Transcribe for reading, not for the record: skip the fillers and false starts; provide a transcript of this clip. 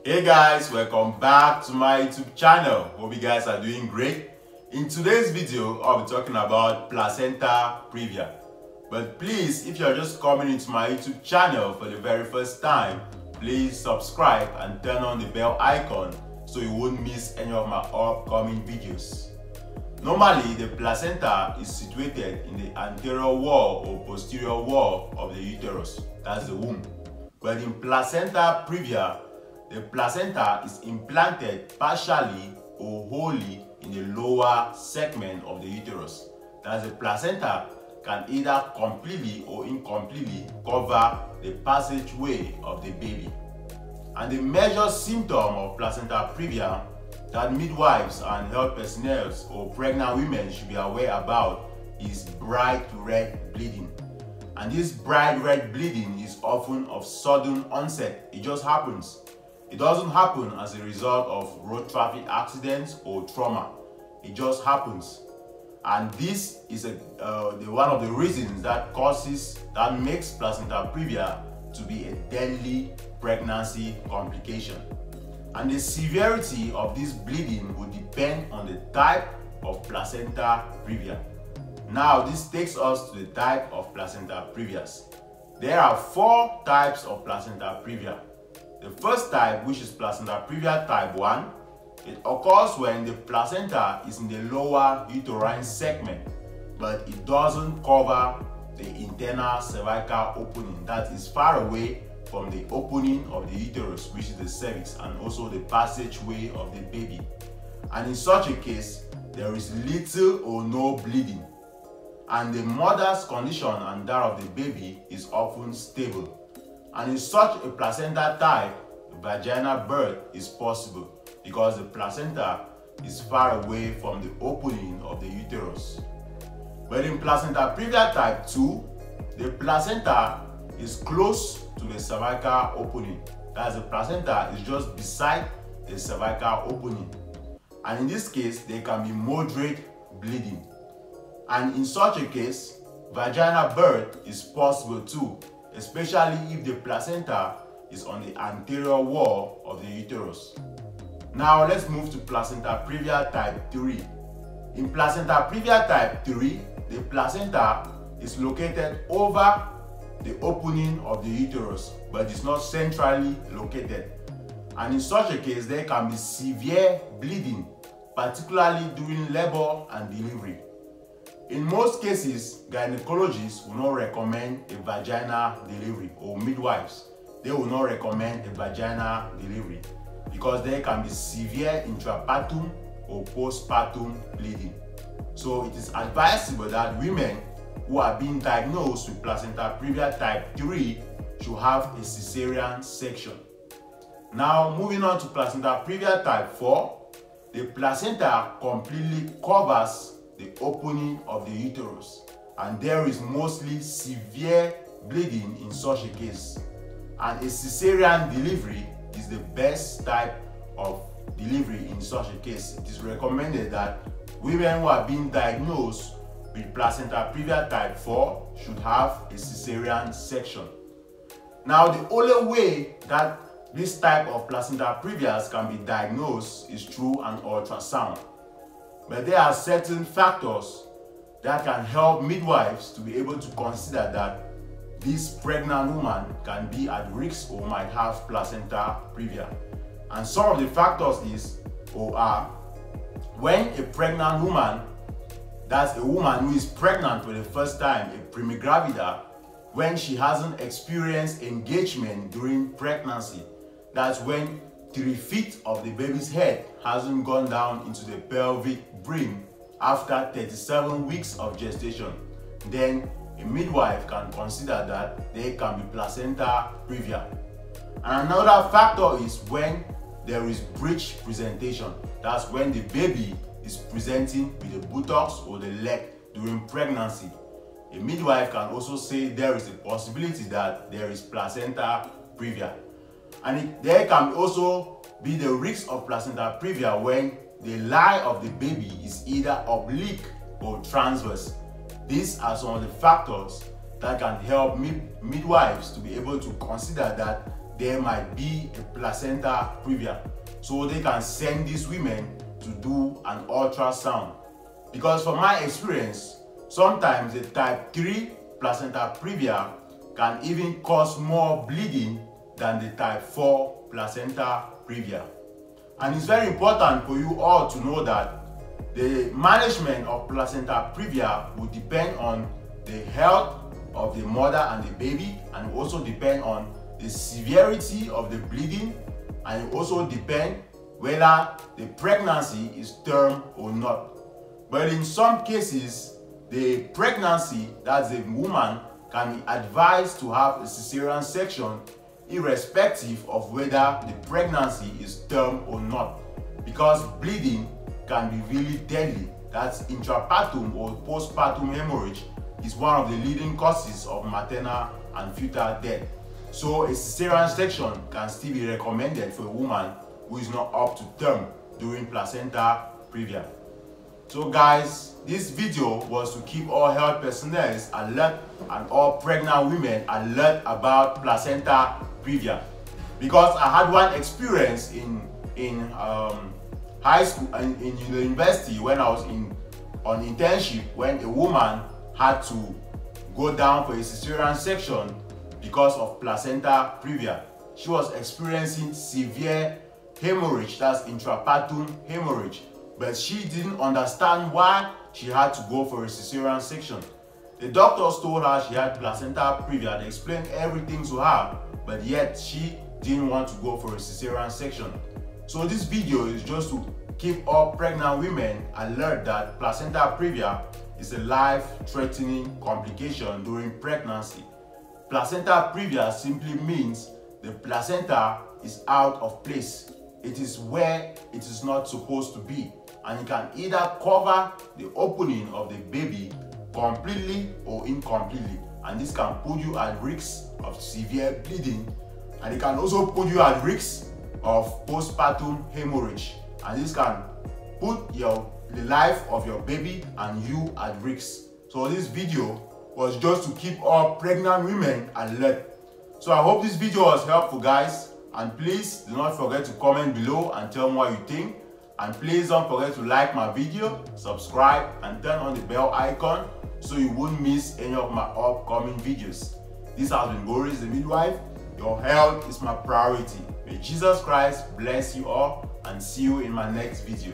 Hey guys, welcome back to my YouTube channel. Hope you guys are doing great. In today's video, I'll be talking about placenta previa. But please, if you're just coming into my YouTube channel for the very first time, please subscribe and turn on the bell icon so you won't miss any of my upcoming videos. Normally, the placenta is situated in the anterior wall or posterior wall of the uterus, that's the womb. But in placenta previa, the placenta is implanted partially or wholly in the lower segment of the uterus. Thus, the placenta can either completely or incompletely cover the passageway of the baby. And the major symptom of placenta previa that midwives and health personnel or pregnant women should be aware about is bright red bleeding. And this bright red bleeding is often of sudden onset. It just happens. It doesn't happen as a result of road traffic accidents or trauma. It just happens. And this is one of the reasons that makes placenta previa to be a deadly pregnancy complication. And the severity of this bleeding will depend on the type of placenta previa. Now, this takes us to the type of placenta previas. There are 4 types of placenta previa. The first type, which is placenta previa type 1, it occurs when the placenta is in the lower uterine segment, but it doesn't cover the internal cervical opening that is far away from the opening of the uterus, which is the cervix, and also the passageway of the baby. And in such a case, there is little or no bleeding, and the mother's condition and that of the baby is often stable. And in such a placenta type, vaginal birth is possible because the placenta is far away from the opening of the uterus. But in placenta previa type 2, the placenta is close to the cervical opening. That's the placenta is just beside the cervical opening. And in this case, there can be moderate bleeding. And in such a case, vaginal birth is possible too, especially if the placenta is on the anterior wall of the uterus. Now let's move to placenta previa type 3. In placenta previa type 3, the placenta is located over the opening of the uterus, but it's not centrally located. And in such a case, there can be severe bleeding, particularly during labor and delivery. In most cases, gynecologists will not recommend a vaginal delivery, or midwives, they will not recommend a vaginal delivery because there can be severe intrapartum or postpartum bleeding. So it is advisable that women who are being diagnosed with placenta previa type 3 should have a cesarean section. Now, moving on to placenta previa type 4, the placenta completely covers the opening of the uterus, and there is mostly severe bleeding in such a case. And a cesarean delivery is the best type of delivery in such a case. It is recommended that women who are being diagnosed with placenta previa type 4 should have a cesarean section. Now, the only way that this type of placenta previas can be diagnosed is through an ultrasound. But there are certain factors that can help midwives to be able to consider that this pregnant woman can be at risk or might have placenta previa. And some of the factors are when a pregnant woman, that's a woman who is pregnant for the first time, a primigravida, when she hasn't experienced engagement during pregnancy. That's when 3 feet of the baby's head hasn't gone down into the pelvic brim after 37 weeks of gestation. Then a midwife can consider that there can be placenta previa. And another factor is when there is breech presentation. That's when the baby is presenting with the buttocks or the leg during pregnancy. A midwife can also say there is a possibility that there is placenta previa. And there can also be the risk of placenta previa when the lie of the baby is either oblique or transverse. These are some of the factors that can help midwives to be able to consider that there might be a placenta previa. So they can send these women to do an ultrasound. Because from my experience, sometimes the type 3 placenta previa can even cause more bleeding than the type 4 placenta previa. And it's very important for you all to know that the management of placenta previa will depend on the health of the mother and the baby, and also depend on the severity of the bleeding, and it also depend whether the pregnancy is term or not. But in some cases, the pregnancy, that's the woman, can be advised to have a cesarean section irrespective of whether the pregnancy is term or not, because bleeding can be really deadly. That's intrapartum or postpartum hemorrhage is one of the leading causes of maternal and fetal death. So a cesarean section can still be recommended for a woman who is not up to term during placenta previa. So guys, this video was to keep all health personnel alert and all pregnant women alert about placenta previa, because I had one experience in high school and in the university when I was on internship, when a woman had to go down for a cesarean section because of placenta previa. She was experiencing severe hemorrhage, that's intrapartum hemorrhage, but she didn't understand why she had to go for a cesarean section. The doctors told her she had placenta previa. They explained everything to her, but yet she didn't want to go for a cesarean section. So this video is just to keep all pregnant women alert that placenta previa is a life-threatening complication during pregnancy. Placenta previa simply means the placenta is out of place. It is where it is not supposed to be, and it can either cover the opening of the baby completely or incompletely, and this can put you at risk of severe bleeding, and it can also put you at risk of postpartum hemorrhage, and this can put the life of your baby and you at risk. So this video was just to keep all pregnant women alert. So I hope this video was helpful, guys, and please do not forget to comment below and tell me what you think, and please don't forget to like my video, subscribe, and turn on the bell icon so you won't miss any of my upcoming videos. This has been Boris the Midwife. Your health is my priority. May Jesus Christ bless you all, and see you in my next video.